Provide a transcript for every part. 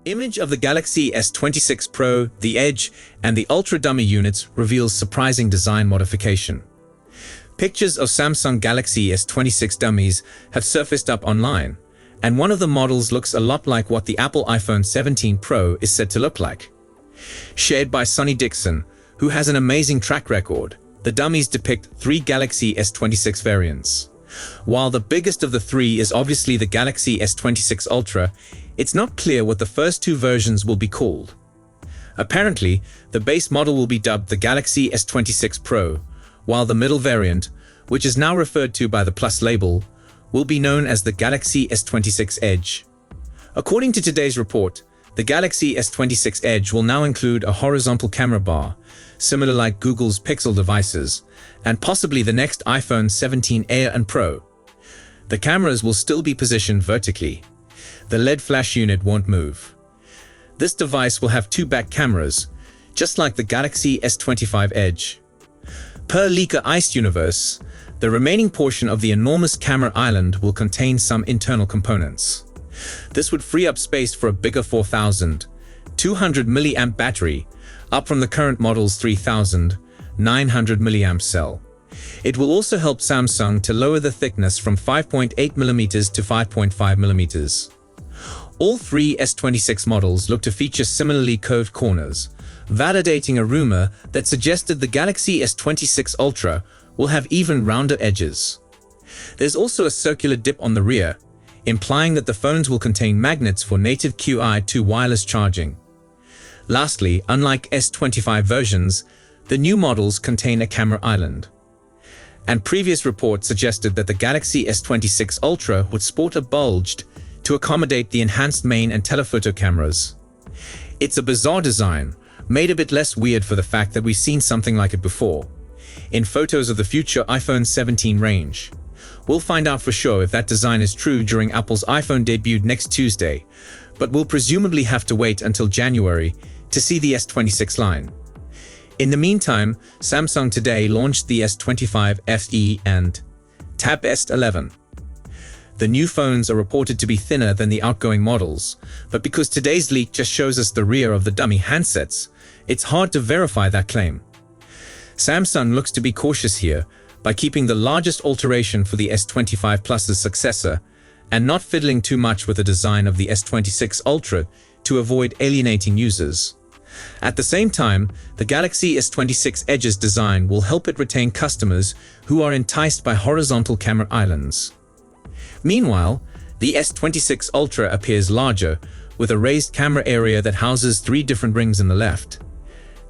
Image of the Galaxy S26 Pro, the Edge, and the Ultra dummy units reveals surprising design modification. Pictures of Samsung Galaxy S26 dummies have surfaced up online, and one of the models looks a lot like what the Apple iPhone 17 Pro is said to look like. Shared by Sonny Dixon, who has an amazing track record, the dummies depict 3 Galaxy S26 variants. While the biggest of the 3 is obviously the Galaxy S26 Ultra, it's not clear what the first 2 versions will be called. Apparently, the base model will be dubbed the Galaxy S26 Pro, while the middle variant, which is now referred to by the Plus label, will be known as the Galaxy S26 Edge. According to today's report, the Galaxy S26 Edge will now include a horizontal camera bar, similar like Google's Pixel devices, and possibly the next iPhone 17 Air and Pro. The cameras will still be positioned vertically. The LED flash unit won't move. This device will have 2 back cameras, just like the Galaxy S25 Edge. Per leaker Ice Universe, the remaining portion of the enormous camera island will contain some internal components. This would free up space for a bigger 4,200 mAh battery, up from the current model's 3,900 mAh cell. It will also help Samsung to lower the thickness from 5.8mm to 5.5mm. All 3 S26 models look to feature similarly curved corners, validating a rumor that suggested the Galaxy S26 Ultra will have even rounder edges. There's also a circular dip on the rear, implying that the phones will contain magnets for native Qi2 wireless charging. Lastly, unlike S25 versions, the new models contain a camera island. And previous reports suggested that the Galaxy S26 Ultra would sport a bulged to accommodate the enhanced main and telephoto cameras. It's a bizarre design, made a bit less weird for the fact that we've seen something like it before, in photos of the future iPhone 17 range. We'll find out for sure if that design is true during Apple's iPhone debut next Tuesday, but we'll presumably have to wait until January to see the S26 line. In the meantime, Samsung today launched the S25 FE and Tab S11. The new phones are reported to be thinner than the outgoing models, but because today's leak just shows us the rear of the dummy handsets, it's hard to verify that claim. Samsung looks to be cautious here by keeping the largest alteration for the S25 Plus's successor and not fiddling too much with the design of the S26 Ultra to avoid alienating users. At the same time, the Galaxy S26 Edge's design will help it retain customers who are enticed by horizontal camera islands. Meanwhile, the S26 Ultra appears larger, with a raised camera area that houses 3 different rings in the left.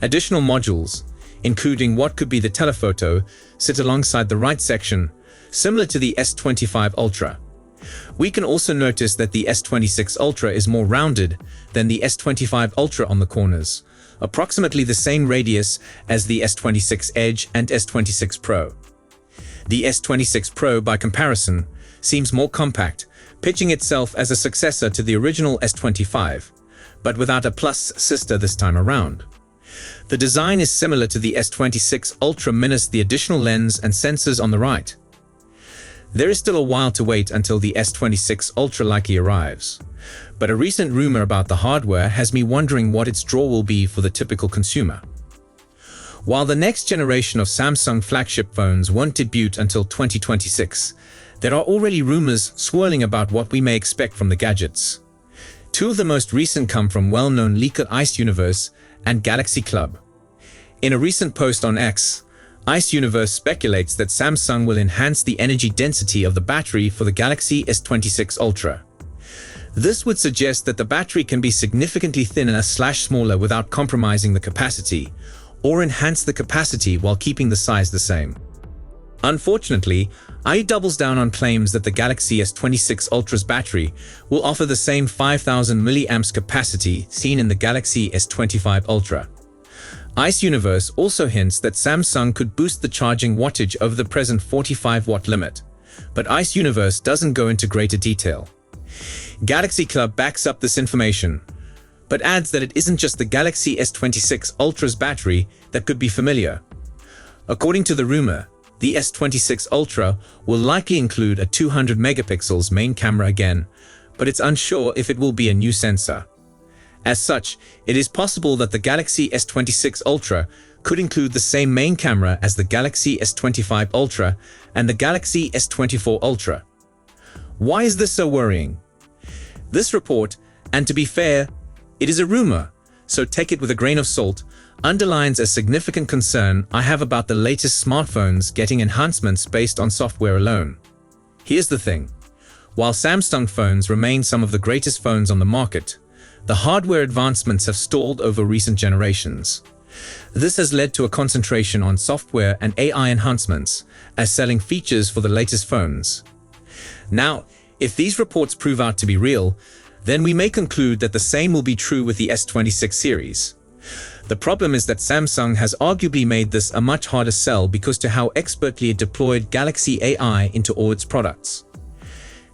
Additional modules, including what could be the telephoto, sit alongside the right section, similar to the S25 Ultra. We can also notice that the S26 Ultra is more rounded than the S25 Ultra on the corners, approximately the same radius as the S26 Edge and S26 Pro. The S26 Pro, by comparison, seems more compact, pitching itself as a successor to the original S25, but without a Plus sister this time around. The design is similar to the S26 Ultra minus the additional lens and sensors on the right. There is still a while to wait until the S26 Ultra likely arrives, but a recent rumor about the hardware has me wondering what its draw will be for the typical consumer. While the next generation of Samsung flagship phones won't debut until 2026, there are already rumors swirling about what we may expect from the gadgets. 2 of the most recent come from well-known leaker Ice Universe and Galaxy Club. In a recent post on X, Ice Universe speculates that Samsung will enhance the energy density of the battery for the Galaxy S26 Ultra. This would suggest that the battery can be significantly thinner/smaller without compromising the capacity, or enhance the capacity while keeping the size the same. Unfortunately, IE doubles down on claims that the Galaxy S26 Ultra's battery will offer the same 5,000 mAh capacity seen in the Galaxy S25 Ultra. Ice Universe also hints that Samsung could boost the charging wattage over the present 45-watt limit, but Ice Universe doesn't go into greater detail. Galaxy Club backs up this information, but adds that it isn't just the Galaxy S26 Ultra's battery that could be familiar. According to the rumor, the S26 Ultra will likely include a 200 megapixels main camera again, but it's unsure if it will be a new sensor. As such, it is possible that the Galaxy S26 Ultra could include the same main camera as the Galaxy S25 Ultra and the Galaxy S24 Ultra. Why is this so worrying? This report, and to be fair, it is a rumor, so take it with a grain of salt, underlines a significant concern I have about the latest smartphones getting enhancements based on software alone. Here's the thing. While Samsung phones remain some of the greatest phones on the market, the hardware advancements have stalled over recent generations. This has led to a concentration on software and AI enhancements as selling features for the latest phones. Now, if these reports prove out to be real, then we may conclude that the same will be true with the S26 series. The problem is that Samsung has arguably made this a much harder sell because to how expertly it deployed Galaxy AI into all its products.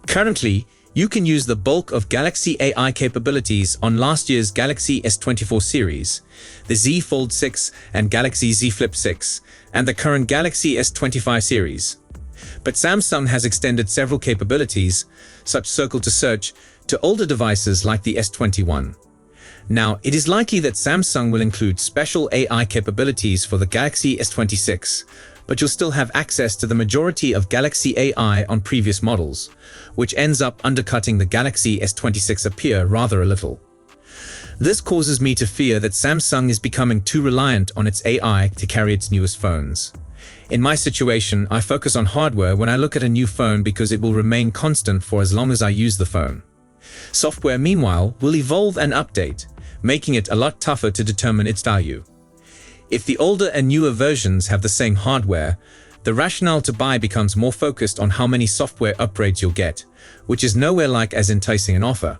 Currently, you can use the bulk of Galaxy AI capabilities on last year's Galaxy S24 series, the Z Fold 6 and Galaxy Z Flip 6, and the current Galaxy S25 series. But Samsung has extended several capabilities, such Circle to Search, to older devices like the S21. Now, it is likely that Samsung will include special AI capabilities for the Galaxy S26, but you'll still have access to the majority of Galaxy AI on previous models, which ends up undercutting the Galaxy S26 appeal rather a little. This causes me to fear that Samsung is becoming too reliant on its AI to carry its newest phones. In my situation, I focus on hardware when I look at a new phone because it will remain constant for as long as I use the phone. Software, meanwhile, will evolve and update, making it a lot tougher to determine its value. If the older and newer versions have the same hardware, the rationale to buy becomes more focused on how many software upgrades you'll get, which is nowhere like as enticing an offer.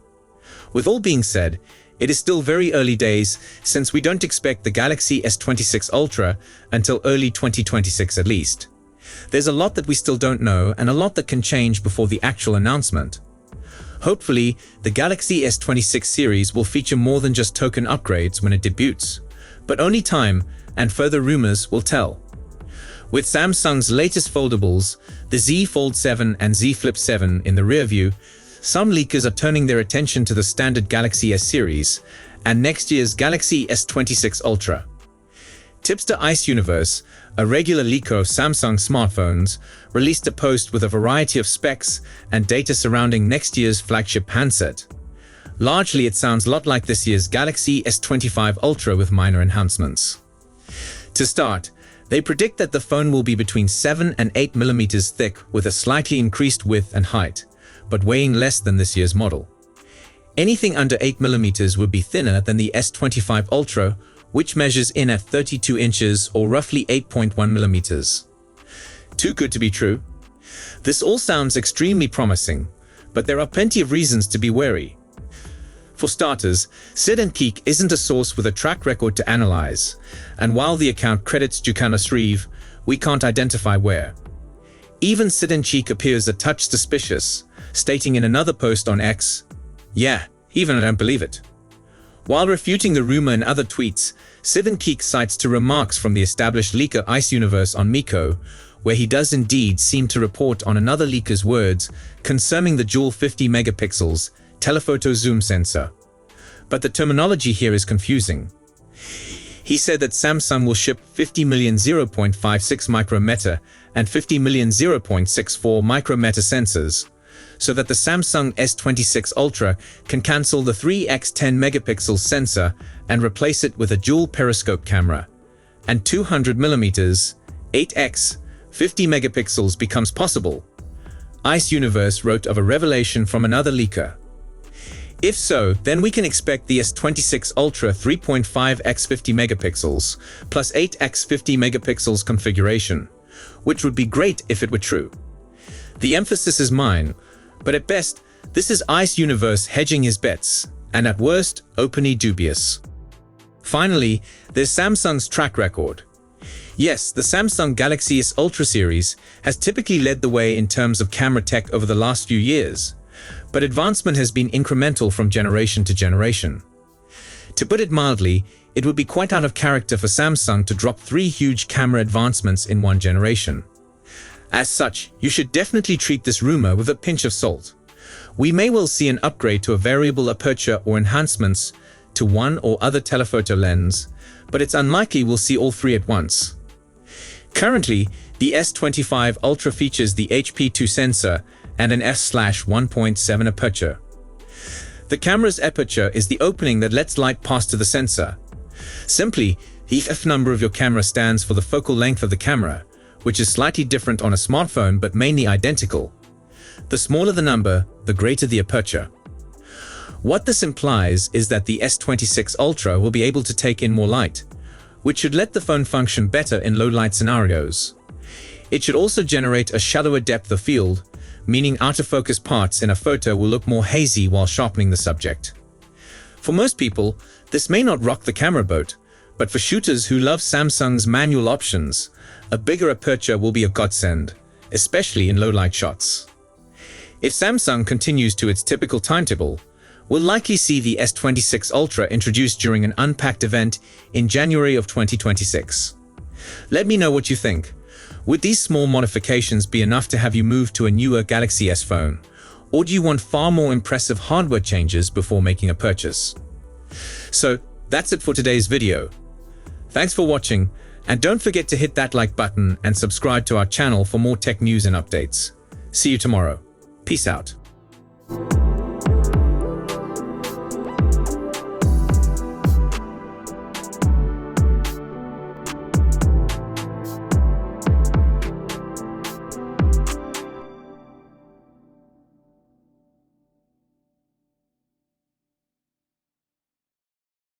With all being said, it is still very early days since we don't expect the Galaxy S26 Ultra until early 2026 at least. There's a lot that we still don't know and a lot that can change before the actual announcement. Hopefully, the Galaxy S26 series will feature more than just token upgrades when it debuts, but only time and further rumors will tell. With Samsung's latest foldables, the Z Fold 7 and Z Flip 7 in the rear view, some leakers are turning their attention to the standard Galaxy S series and next year's Galaxy S26 Ultra. Tipster Ice Universe, a regular leaker of Samsung smartphones, released a post with a variety of specs and data surrounding next year's flagship handset. Largely, it sounds a lot like this year's Galaxy S25 Ultra with minor enhancements. To start, they predict that the phone will be between 7 and 8 mm thick with a slightly increased width and height, but weighing less than this year's model. Anything under 8 mm would be thinner than the S25 Ultra, which measures in at 32 inches or roughly 8.1 mm. Too good to be true? This all sounds extremely promising, but there are plenty of reasons to be wary. For starters, Sid & Keek isn't a source with a track record to analyze, and while the account credits Jukana Shreve, we can't identify where. Even Sid & Keek appears a touch suspicious, stating in another post on X, "Yeah, even I don't believe it." While refuting the rumor in other tweets, Sid & Keek cites two remarks from the established leaker Ice Universe on Miko, where he does indeed seem to report on another leaker's words concerning the dual 50 megapixels telephoto zoom sensor. But the terminology here is confusing. He said that Samsung will ship 50 million 0.56 micrometer and 50 million 0.64 micrometer sensors, so that the Samsung S26 Ultra can cancel the 3x 10 megapixel sensor and replace it with a dual periscope camera, and 200 millimeters, 8x, 50 megapixels becomes possible. Ice Universe wrote of a revelation from another leaker. If so, then we can expect the S26 Ultra 3.5x 50 megapixels plus 8x 50 megapixels configuration, which would be great if it were true. The emphasis is mine, but at best, this is Ice Universe hedging his bets, and at worst, openly dubious. Finally, there's Samsung's track record. Yes, the Samsung Galaxy S Ultra series has typically led the way in terms of camera tech over the last few years, but advancement has been incremental from generation to generation. To put it mildly, it would be quite out of character for Samsung to drop 3 huge camera advancements in one generation. As such, you should definitely treat this rumor with a pinch of salt. We may well see an upgrade to a variable aperture or enhancements to one or other telephoto lens, but it's unlikely we'll see all three at once. Currently, the S25 Ultra features the HP2 sensor and an f/1.7 aperture. The camera's aperture is the opening that lets light pass to the sensor. Simply, the f number of your camera stands for the focal length of the camera, which is slightly different on a smartphone but mainly identical. The smaller the number, the greater the aperture. What this implies is that the S26 Ultra will be able to take in more light, which should let the phone function better in low-light scenarios. It should also generate a shallower depth of field, meaning out-of-focus parts in a photo will look more hazy while sharpening the subject. For most people, this may not rock the camera boat, but for shooters who love Samsung's manual options, a bigger aperture will be a godsend, especially in low-light shots. If Samsung continues to its typical timetable, we'll likely see the S26 Ultra introduced during an Unpacked event in January of 2026. Let me know what you think. Would these small modifications be enough to have you move to a newer Galaxy S phone? Or do you want far more impressive hardware changes before making a purchase? So, that's it for today's video. Thanks for watching, and don't forget to hit that like button and subscribe to our channel for more tech news and updates. See you tomorrow. Peace out.